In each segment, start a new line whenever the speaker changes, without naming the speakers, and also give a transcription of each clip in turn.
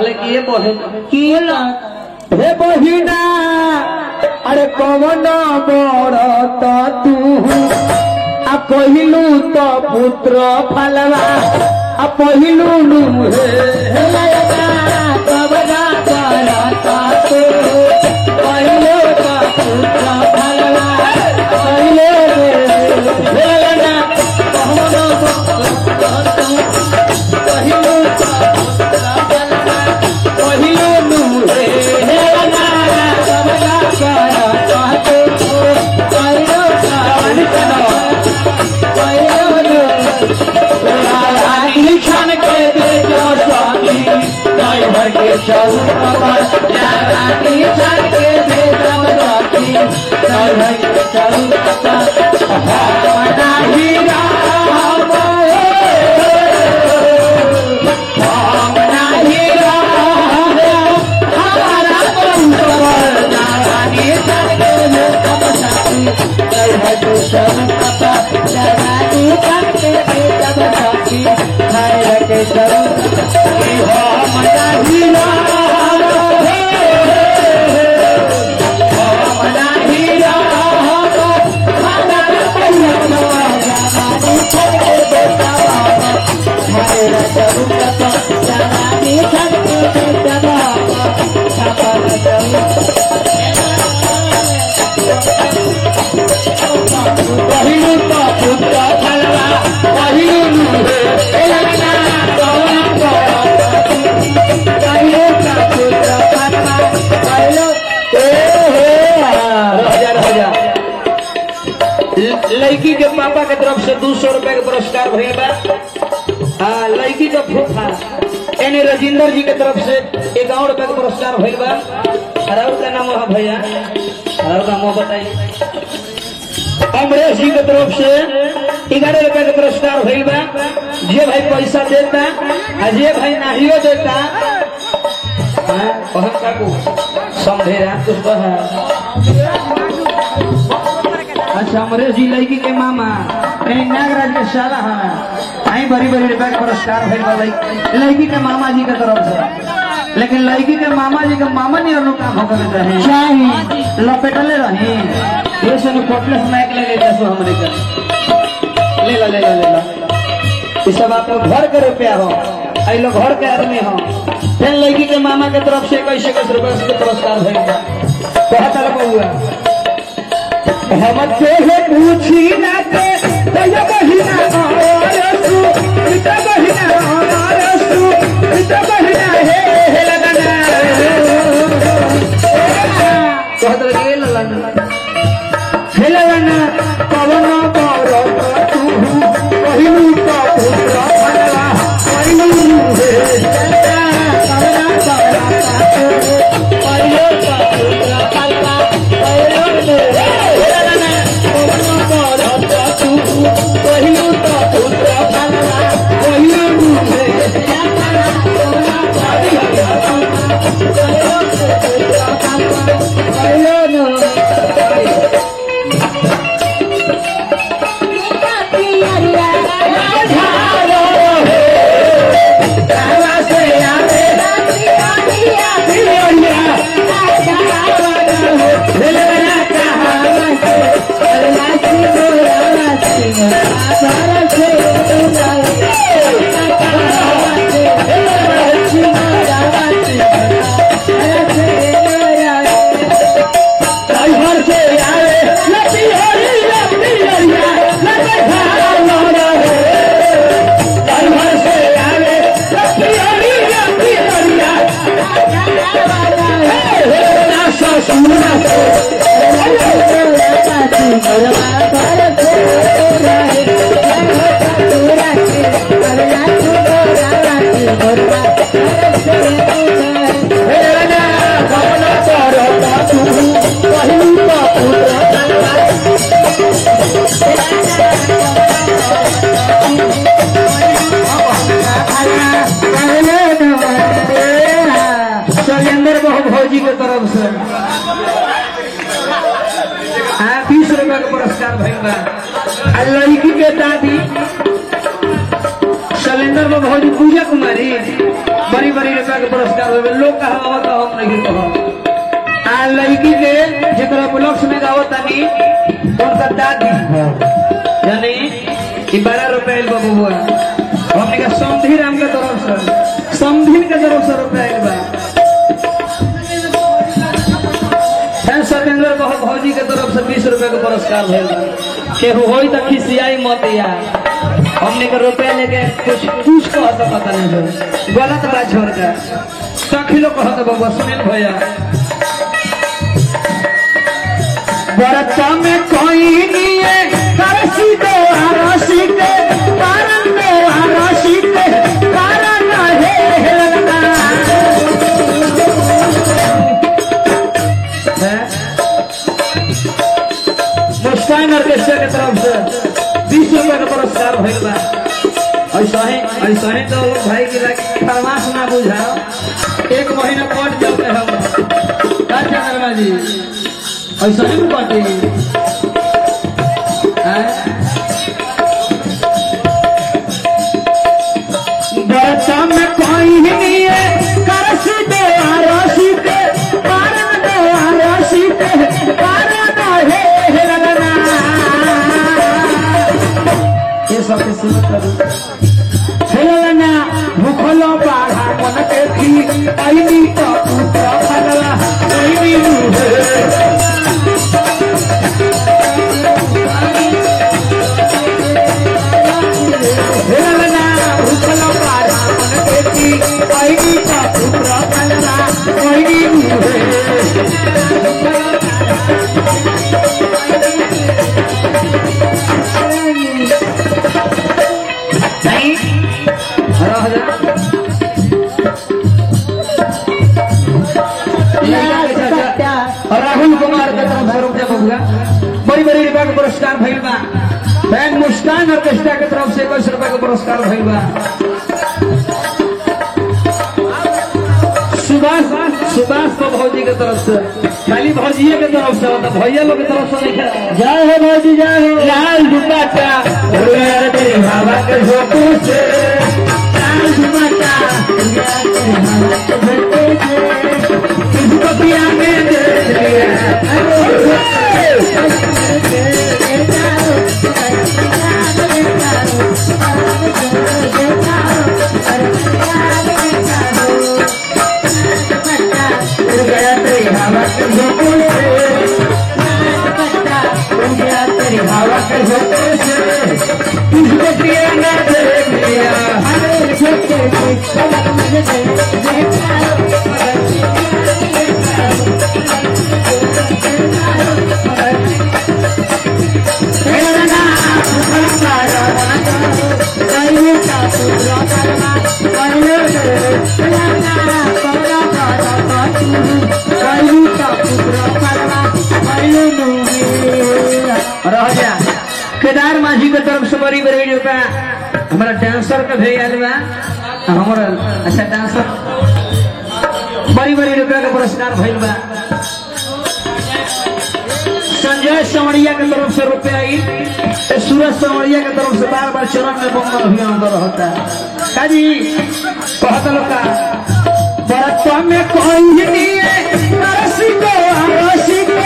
कहले कि ये बोले
की
हे बहिना अरे कौन बड़त तू आ कहिलू तो पुत्र फलवा आ पहिलू नुहे
कबरा करता तू पहिलो का पुत्र फलवा
पहिले
हेलना कौन बड़त तू
पहिलू पहिलू नुहे
हेलना कबरा करता तू पहिलो का
छन के दे जो स्वामी गाय भर के चल
रानी छन के दे जब स्वामी गाय भर के चल
लड़की के पापा के तरफ से 200 रुपए के पुरस्कार भइल बा। हाँ, लड़की का फूफा एने राजेंद्र जी के तरफ से 51 रुपए का पुरस्कार भइल बा। और का नाम है भैया, और का नाम बताइए। अमरेश जी के तरफ से 11 रुपए का पुरस्कार भइल बा। जे भाई पैसा देता और जे भाई नाहियो देता कहन काकू समझेरा कुछ कहा। अच्छा, अमरेश जी लड़की के मामा नागराज के साला है आई बड़ी बड़ी रुपए का पुरस्कार भइल बा लड़की के मामा जी के तरफ से। लेकिन लड़की के मामा जी के मामा नहीं और काम हो करते रहे
चाहे
लपेटले रही ये से कोटलेस माइक ले लेते सो हमरे का ले ला ले ला ले ला ये सब आप घर के रुपया हो आई लोग घर के आदमी हो। फिर लड़की के मामा के तरफ से 21 रुपए के पुरस्कार भइल बा। कहत रह बउआ हमसे है पूछी ना के भैया बहिना और तू पिता बहिना और तू पिता बहिना हे लगना कहत लगे लगना हे लगना कवन पर तू पहिलू का पुत्र फलवा पहिलू हे कवना पर पहिलू का पुत्र फलवा पहिलू भौजी के तरफ से 20 रुपए का पुरस्कार भइल बा। लड़की के दादी सत्येंद्र बाबू भौजी पूजा कुमारी बड़ी बड़ी रुपया के पुरस्कार होवे लोग कहा तो हम नहीं कहो आ लड़की के जरा ब्लॉक्स में गावत तानी उनका दादी यानी कि 12 रुपए बाबू हुआ हमने का समधी राम के तरफ से समधी के तरफ से रुपया बा सत्येंद्र बाबू भौजी के तरफ से 20 रुपए का पुरस्कार भेल केहू होई त खिसियाई मत यार हमने के रुपया लेके कुछ कह सकता नहीं है गलत बात छोड़ के सखी लोग कहते बाबा सुनील भैया बरता में कोई नहीं है करसी दे आरसी के कारण दे आरसी के कारण है मुस्कान ऑर्केस्ट्रा के तरफ से 20 रुपए का पुरस्कार भइल बा ऐसा ही तो भाई की फरमाश ना बुझाओ 1 महीना कट जाते हम का चंद्रमा जी ऐसा ही कटे बरसा में कोई नहीं है करस दे आरसी के कारण दे आरसी के कारण है लगना ये सब सुन करो ना भूखलो बाढ़ा मन के थी आईनी तो पुत्र फलवा कोई नहीं राहुल कुमार के तरफ से रुपया बबुआ बड़ी बड़ी रुपया का पुरस्कार भइल बा बैंड मुस्कान ऑर्केस्ट्रा के तरफ से 21 रुपया का पुरस्कार भइल बा सुभाष तो भौजी के तरफ से खाली भौजिए के तरफ से होता भैया लोग की तरफ से नहीं जय हो भौजी जय हो लाल दुपट्टा हवा के झोंकों से लाल दुपट्टा पिया में दे हवा के झोंकों से तुझको पिया न दे लिया केदार माझी के तरफ से बड़ी बड़ी रुपया हमारा डांसर के भेज आल बा हमारा अच्छा डांसर बड़ी बड़ी रुपया का पुरस्कार भइल बा संजय संवरिया के तरफ से रुपया आई सूरज संवरिया के तरफ से बार बार चरण में बम्बा अभियान रहता है काजी कहता लोग का बरतवा में कोई नहीं है रसी को रसी को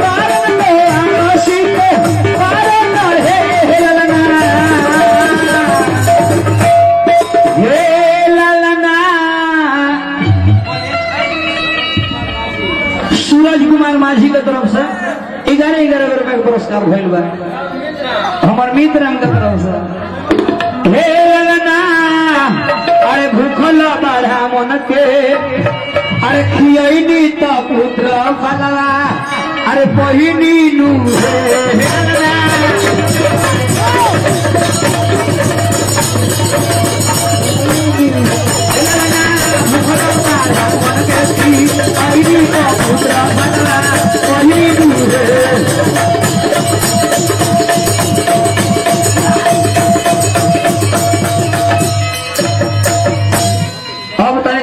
कारण को रसी को कारण है ललना सूरज कुमार माझी के तरफ से 11 रुपए का पुरस्कार भइल बा हमार मित्र हम के तरफ से हे ललना अरे भूखल बाढ़ा मन के अरे खियनी तो पुत्र फलवा अरे पहिनी नु हे